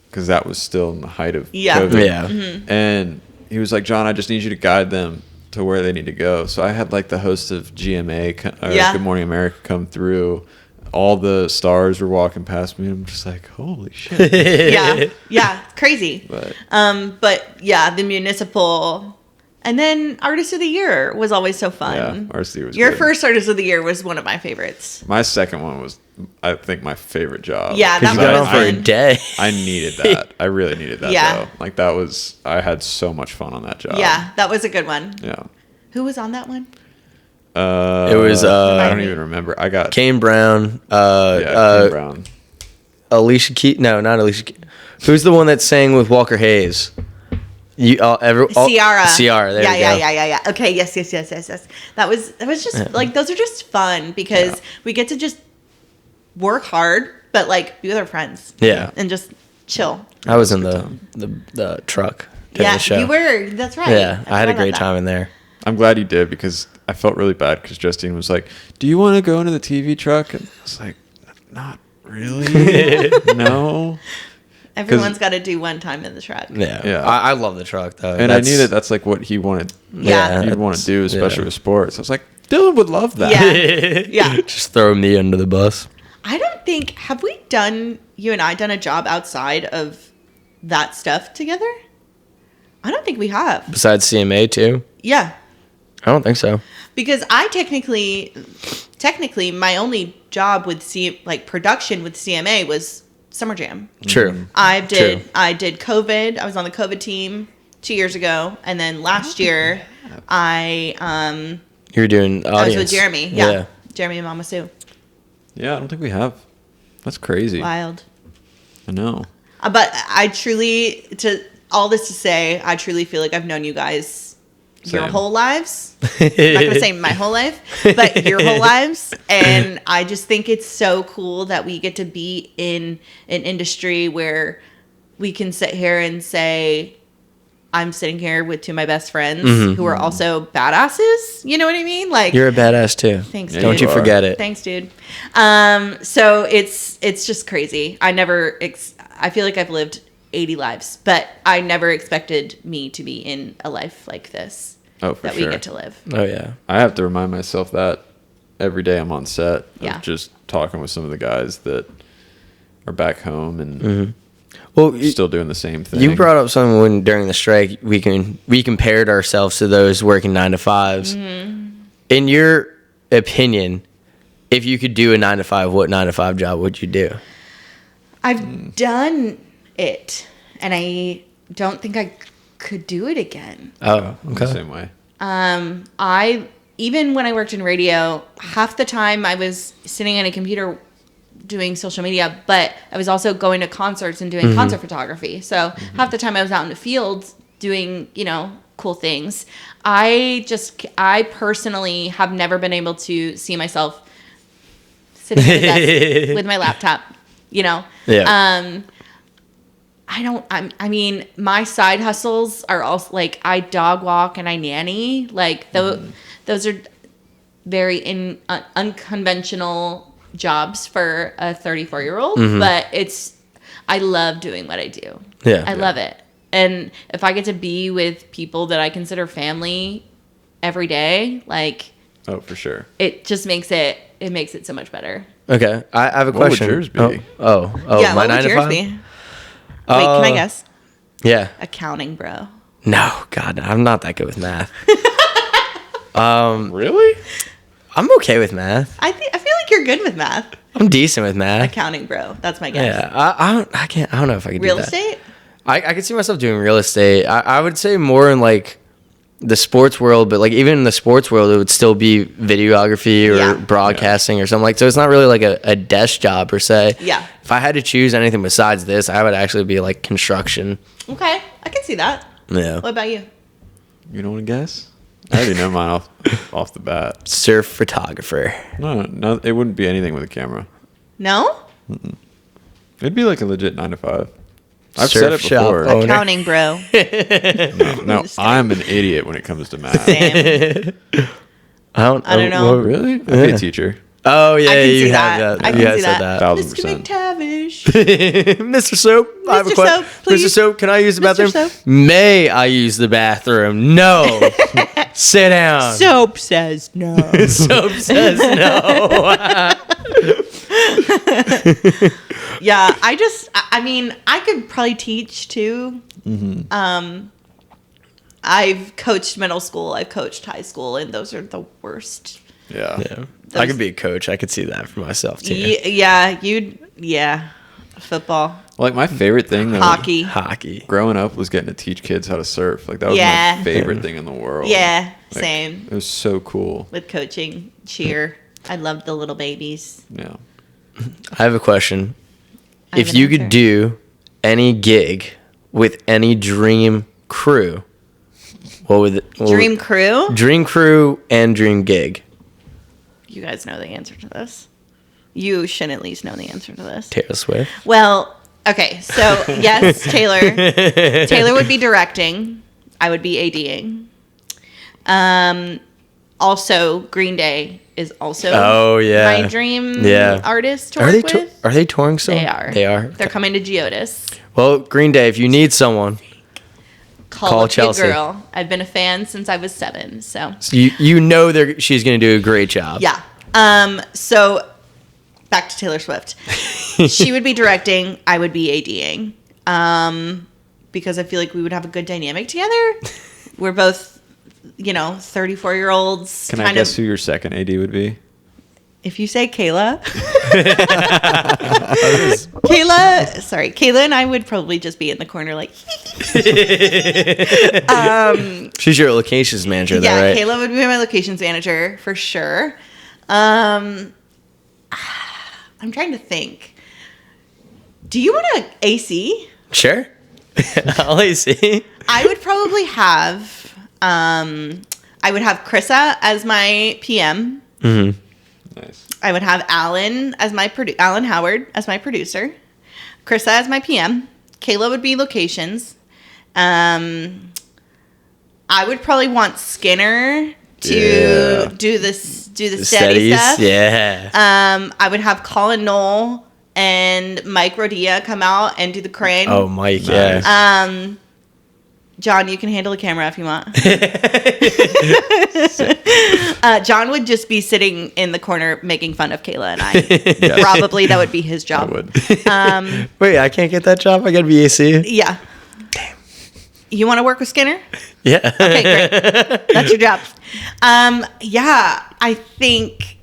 because that was still in the height of Yeah. COVID. Yeah. And he was like, John, I just need you to guide them to where they need to go. So I had like the host of GMA, or Yeah. Good Morning America, come through. All the stars were walking past me. And I'm just like, holy shit. Yeah, crazy. But yeah, the municipal, and then Artist of the Year was always so fun. Yeah, Artist of the Year was Your good. first Artist of the Year was one of my favorites. My second one was, I think, my favorite job. Yeah, Because that you got one on was for a fun. day. I needed that. I really needed that. Yeah. Though. Like that was, I had so much fun on that job. Yeah, that was a good one. Yeah. Who was on that one? It was I don't even remember. I got Kane Brown, Kim Brown. Alicia Keys. No, not Alicia Keys. Who's the one that sang with Walker Hayes? Ciara. Ciara. There we go. Yeah. Okay, yes. That was just like, those are just fun because we get to just work hard, but like be with our friends. Yeah. And just chill. I was in the truck during Yeah, the show. you were. That's right. Yeah, I had a forgot great about time in there. I'm glad you did because I felt really bad because Justine was like, "Do you want to go into the TV truck?" And I was like, "Not really. No." Everyone's got to do one time in the truck. Yeah. I love the truck though. And I knew that's like what he wanted. Yeah. He'd want to do, especially yeah. with sports. I was like, Dylan would love that. Yeah. Yeah. Just throw me under the bus. I don't think, you and I done a job outside of that stuff together? I don't think we have. Besides CMA too? Yeah. I don't think so. Because I technically, my only job with production with CMA was Summer Jam. True. I did COVID. I was on the COVID team 2 years ago, and then last year you were doing audience. I was with Jeremy. Yeah. Jeremy and Mama Sue. Yeah, I don't think we have. That's crazy. Wild. I know. But I truly, all this to say, I truly feel like I've known you guys your Same. whole lives. I'm not going to say my whole life, but your whole lives. And I just think it's so cool that we get to be in an industry where we can sit here and say, I'm sitting here with two of my best friends who are also badasses. You know what I mean? Like, you're a badass too. Thanks, Yeah, dude. Don't you forget it. Thanks, dude. So it's just crazy. I feel like I've lived 80 lives, but I never expected me to be in a life like this. Oh, for that sure. we get to live. Oh yeah. I have to remind myself that every day I'm on set. Yeah. Just talking with some of the guys that are back home and Well, still doing the same thing. you brought up something when during the strike we compared ourselves to those working 9 to 5s. In your opinion, if you could do a 9 to 5, what 9 to 5 job would you do? I've done it, and I don't think I could do it again. Oh, I'm the okay. same way. Even when I worked in radio, half the time I was sitting at a computer doing social media, but I was also going to concerts and doing concert photography. So half the time I was out in the field doing, cool things. I personally have never been able to see myself sitting at a desk with my laptop, Yeah. I mean, my side hustles are also like I dog walk and I nanny. Like those are very unconventional jobs for a 34-year-old, but I love doing what I do. Yeah. I love it. And if I get to be with people that I consider family every day, like Oh, for sure. it just makes it so much better. Okay. I have a What would question. yours be? Oh, yeah, my what 9 would to yours 5? be? Wait, can I guess? Yeah. Accounting, bro. No, God, I'm not that good with math. Really? I'm okay with math. I feel like you're good with math. I'm decent with math. Accounting, bro. That's my guess. Yeah, I don't know if I could Real do that. estate? I could see myself doing real estate. I would say more in like the sports world, but like even in the sports world, it would still be videography or Yeah. broadcasting or something like. So it's not really like a desk job per se. Yeah. If I had to choose anything besides this, I would actually be like construction. Okay, I can see that. Yeah. What about you? You don't want to guess? I already know mine off the bat. Surf photographer. No, it wouldn't be anything with a camera. No? It'd be like a legit 9 to 5. I've Surf said it shop before. owner. Accounting, bro. No, I'm an idiot when it comes to math. Same. I don't know. what- Really? I'd be a teacher. Oh yeah, I can you see have that. that. I You can have see said that. 1,000%. Mr. McTavish. Mr. Soap, I have a Mr. question. Soap, please. Mr. Soap, can I use the Mr. bathroom? Soap. May I use the bathroom? No. Sit down. Soap says no. Soap says no. Yeah, I mean, I could probably teach too. I've coached middle school, I've coached high school, and those are the worst. Yeah. Yeah. I could be a coach. I could see that for myself too. Yeah, football, Like my favorite thing though, hockey. Hockey. growing up was getting to teach kids how to surf. Like that was Yeah. my favorite thing in the world. Yeah, Like, same. It was so cool. With coaching, cheer. I love the little babies. Yeah. I have a question. I have If an you could answer. do any gig with any dream crew, what would Dream crew? dream crew and dream gig? You guys know the answer to this. You should at least know the answer to this. Taylor Swift. Well, okay, so yes, Taylor. Taylor would be directing. I would be ADing. Also, Green Day is also my dream artist to Are work they with. are they touring still? They are. They are. They're coming to Geodis. Well, Green Day, if you need someone, Call up Chelsea. your girl. I've been a fan since I was 7, so you know she's going to do a great job. yeah. So back to Taylor Swift. She would be directing. I would be ADing. Because I feel like we would have a good dynamic together. We're both, 34-year-olds. Can I guess who your second AD would be? If you say Kayla. Kayla and I would probably just be in the corner like. She's your locations manager, though, yeah, right? Kayla would be my locations manager for sure. I'm trying to think. Do you want an AC? Sure. I'll AC. I would probably have. I would have Krissa as my PM. Mm-hmm. Nice. I would have Alan as my Alan Howard as my producer, Krissa as my PM. Kayla would be locations. I would probably want Skinner to do the steady stuff. Yeah. I would have Colin Knoll and Mike Rodia come out and do the crane. Oh, Mike, Nice. yeah. John, you can handle a camera if you want. John would just be sitting in the corner making fun of Kayla and I. Yes. Probably that would be his I job. would. Wait, I can't get that job? I gotta be AC? Yeah. Damn. You want to work with Skinner? Yeah. Okay, great. That's your job. Yeah, I think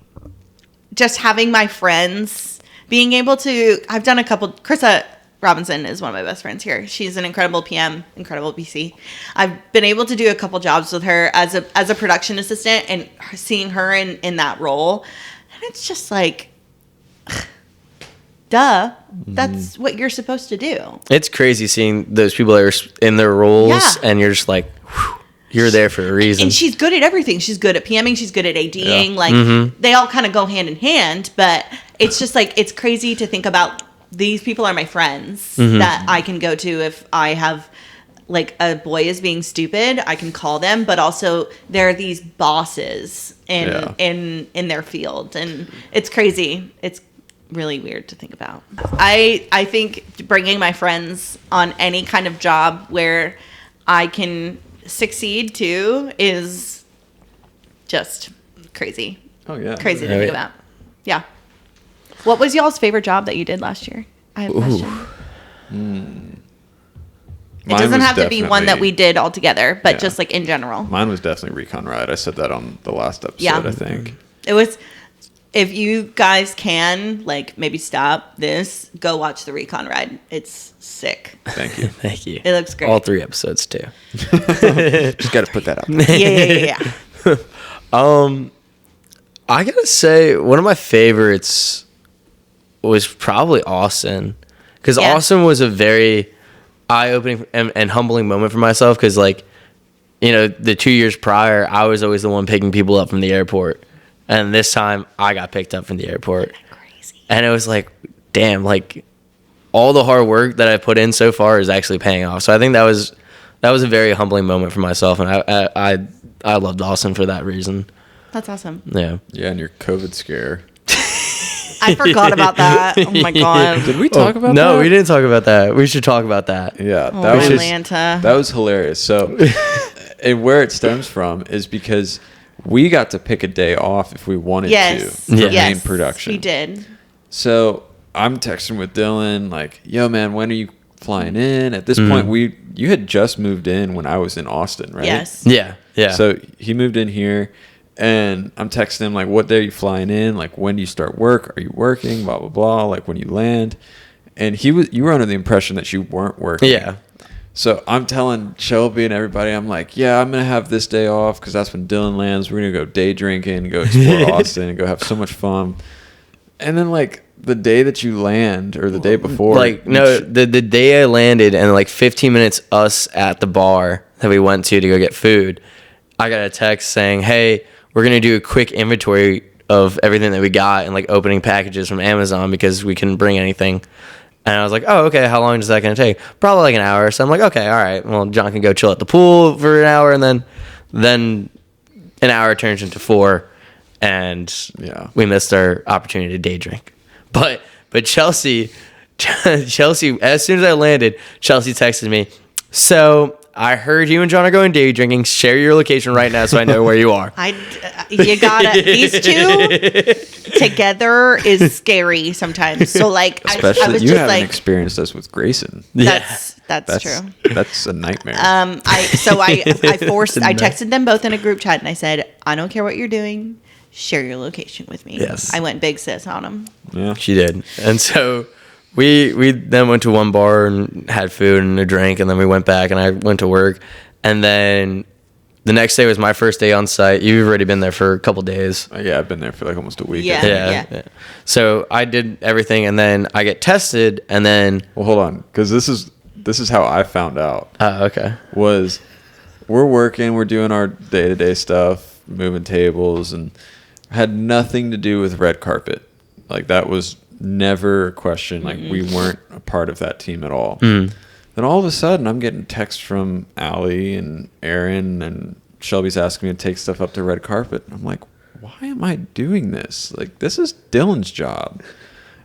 just having my friends, being able to, I've done a couple, Krissa Robinson is one of my best friends here. She's an incredible PM, incredible BC. I've been able to do a couple jobs with her as a production assistant and seeing her in that role. And it's just like, duh, that's what you're supposed to do. It's crazy seeing those people that are in their roles, Yeah. and you're just like, whew, you're there for a reason. And she's good at everything. She's good at PMing. She's good at ADing. Yeah. Like, they all kind of go hand in hand. But it's just like, it's crazy to think about these people are my friends that I can go to if I have, like, a boy is being stupid. I can call them. But also, they're these bosses in their field. And it's crazy. It's really weird to think about. I think bringing my friends on any kind of job where I can succeed too is just crazy. Oh yeah. Crazy to think about. Yeah. What was y'all's favorite job that you did last year? I have a question. It Mine doesn't was have to be one that definitely- we did all together, but Yeah. just like in general. Mine was definitely Recon Ride. I said that on the last episode, Yeah. I think. It was, if you guys can, like, maybe stop this, go watch the Recon Ride. It's sick. Thank you. Thank you. It looks great. All 3 episodes, too. Just got to put that out there. Yeah. I gotta say, one of my favorites was probably Austin. Because Yeah. Austin was a very eye-opening and humbling moment for myself. Because, like, the 2 years prior, I was always the one picking people up from the airport. And this time, I got picked up from the airport. Crazy. And it was like, damn, like, all the hard work that I put in so far is actually paying off. So I think that was a very humbling moment for myself. And I loved Austin for that reason. That's awesome. Yeah. Yeah, and your COVID scare. I forgot about that. Oh my god. Did we talk about that? No, we didn't talk about that. We should talk about that. Yeah, Oh, that was Atlanta. that was hilarious. So, and where it stems from is because we got to pick a day off if we wanted Yes. to for Yeah. main production. We did. So I'm texting with Dylan like, "Yo, man, when are you flying in?" At this point, you had just moved in when I was in Austin, right? Yes. Yeah. Yeah. So he moved in here, and I'm texting him like, "What day are you flying in? Like, when do you start work? Are you working? Blah blah blah. Like, when you land." And you were under the impression that you weren't working. yeah. So I'm telling Shelby and everybody, I'm like, "Yeah, I'm gonna have this day off because that's when Dylan lands. We're gonna go day drinking, go explore Austin, and go have so much fun." And then like the day that you land, or the day before, Like, no, the day I landed, and like 15 minutes us at the bar that we went to go get food, I got a text saying, "Hey, we're going to do a quick inventory of everything that we got and like opening packages from Amazon because we couldn't bring anything." And I was like, "Oh, okay. How long is that going to take?" Probably like an hour. So I'm like, "Okay, all right. Well, John can go chill at the pool for an hour." And then an hour turns into 4, and Yeah. we missed our opportunity to day drink. But Chelsea, as soon as I landed, Chelsea texted me, "So I heard you and John are going day drinking. Share your location right now so I know where you are. You gotta, these two together is scary sometimes. So like, Especially I was you just haven't like, experienced this with Grayson. that's true. That's a nightmare. I texted them both in a group chat and I said, I don't care what you're doing. Share your location with me. Yes. I went big sis on them. Yeah. She did. And so we then went to one bar and had food and a drink, and then we went back and I went to work. And then the next day was my first day on site. You've already been there for a couple days. Yeah, I've been there for like almost a week. Yeah. So I did everything, and then I get tested, and then Well, hold on, because this is how I found out. okay. Was we're working, we're doing our day-to-day stuff, moving tables, and had nothing to do with red carpet. Like that was never a question. Like we weren't a part of that team at all. Then all of a sudden I'm getting texts from Allie and Aaron, and Shelby's asking me to take stuff up to red carpet. I'm like, why am I doing this? Like this is Dylan's job.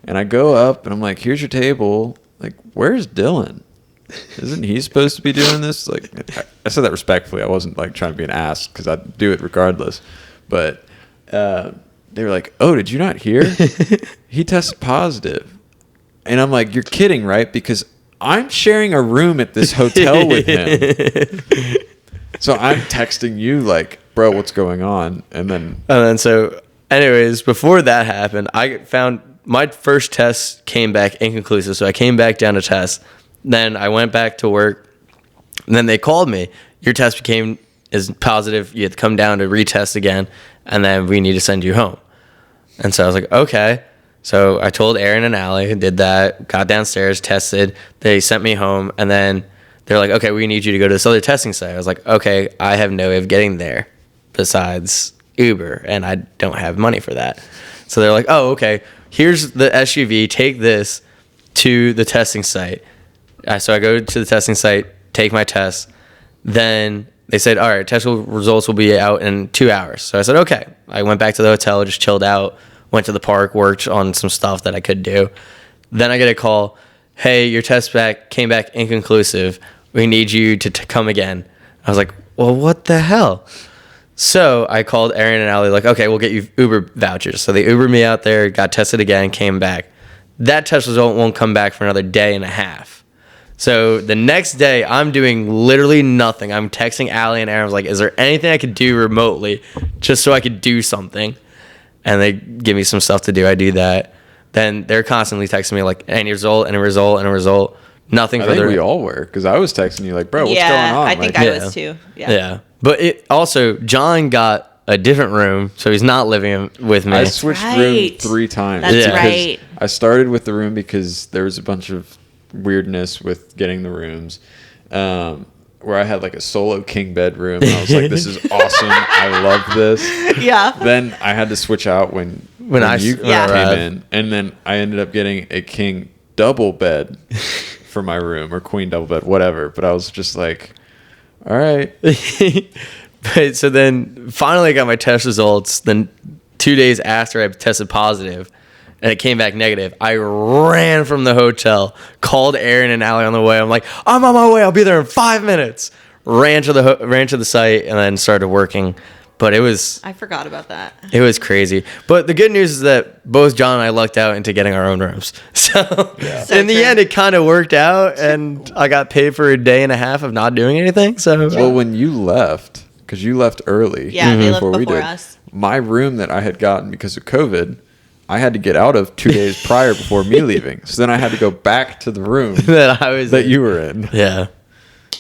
And I go up and I'm like, here's your table. Like, where's Dylan? Isn't he supposed to be doing this? Like, I said that respectfully. I wasn't like trying to be an ass because I'd do it regardless. But they were like, oh, did you not hear? He tested positive. And I'm like, you're kidding, right? Because I'm sharing a room at this hotel with him. So I'm texting you like, bro, what's going on? And then So anyways, before that happened, I found my first test came back inconclusive. So I came back down to test. Then I went back to work. And then they called me. Your test is positive. You have to come down to retest again. And then we need to send you home. And so I was like, okay. So I told Aaron and Allie, did that, got downstairs, tested. They sent me home. And then they're like, okay, we need you to go to this other testing site. I was like, okay, I have no way of getting there besides Uber. And I don't have money for that. So they're like, oh, okay, here's the SUV. Take this to the testing site. So I go to the testing site, take my test. Then they said, all right, test results will be out in 2 hours. So I said, okay. I went back to the hotel, just chilled out, went to the park, worked on some stuff that I could do. Then I get a call, hey, your test came back inconclusive. We need you to come again. I was like, well, what the hell? So I called Aaron and Allie, like, okay, we'll get you Uber vouchers. So they Ubered me out there, got tested again, came back. That test result won't come back for another day and a half. So the next day, I'm doing literally nothing. I'm texting Allie and Aaron. I was like, is there anything I could do remotely just so I could do something? And they give me some stuff to do. I do that. Then they're constantly texting me like, any result, and a result, and a result. Nothing I for think the... we all were, because I was texting you like, bro, what's going on? I think like, I was too. Yeah. But it also, John got a different room, so he's not living with me. I switched room 3 times. That's Yeah. right. I started with the room because there was a bunch of weirdness with getting the rooms, where I had like a solo king bedroom. And I was like, this is awesome. I love this. Yeah. Then I had to switch out when you came in. And then I ended up getting a king double bed for my room, or queen double bed, whatever. But I was just like, all right. But so then finally I got my test results. Then 2 days after I tested positive and it came back negative, I ran from the hotel, called Aaron and Allie on the way. I'm like, I'm on my way. I'll be there in 5 minutes. Ran to the site and then started working. But I forgot about that. It was crazy. But the good news is that both John and I lucked out into getting our own rooms. So, in the end, it kind of worked out, and I got paid for a day and a half of not doing anything. So, Well, when you left, because you left early. Yeah, they left we before did, us. my room that I had gotten because of COVID, I had to get out of 2 days prior before me leaving. So then I had to go back to the room that you were in. Yeah.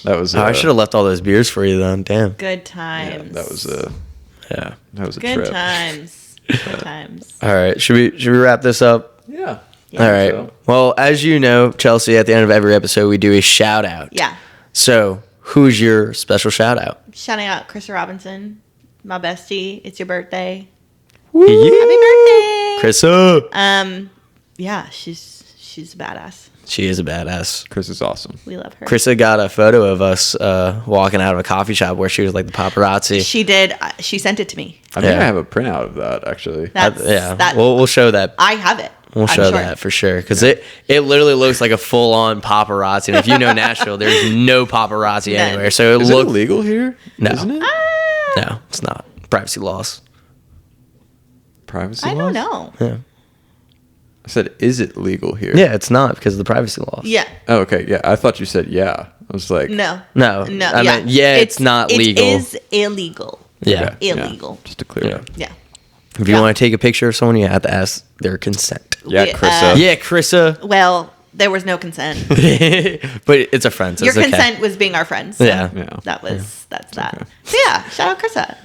That was. I should have left all those beers for you then. Damn. Good times. Yeah, that was a good trip. times. Good times. All right. Should we wrap this up? Yeah. All right. Well, as you know, Chelsea, at the end of every episode, we do a shout out. Yeah. So, who's your special shout out? Shouting out Krista Robinson, my bestie. It's your birthday. Woo! Happy birthday, Krista. Yeah, she's a badass. She is a badass. Chris is awesome. We love her. Krista got a photo of us walking out of a coffee shop where she was like the paparazzi. She did. She sent it to me. I think Yeah. I have a printout of that actually. That's, Yeah, that, we'll show that. I have it. We'll I'm show sure. that for sure. Because it literally looks like a full-on paparazzi. And if you know Nashville, there's no paparazzi None. anywhere. So it Is it looks... illegal here? No. Isn't it? No, it's not. Privacy laws. Privacy I laws? don't know. Yeah. I said, is it legal here? Yeah, it's not because of the privacy laws. Yeah. Oh, okay. Yeah. I thought you said yeah. I was like, No. No. No. I meant, it's not legal. It is illegal. Yeah. okay, yeah, Illegal. just to clear Yeah. up. Yeah. If you Yeah. want to take a picture of someone, you have to ask their consent. Yeah, We, Krissa. Yeah, Krissa. Well, there was no consent. But it's a friend, so Your it's okay. consent was being our friends. So Yeah. Yeah. that's that. So yeah, shout out Krissa.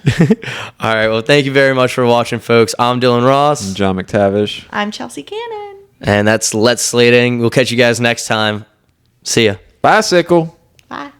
All right. Well, thank you very much for watching, folks. I'm Dylan Ross. John McTavish. I'm Chelsea Cannon. And that's Let's Slate In. We'll catch you guys next time. See ya. Bicycle. Bye.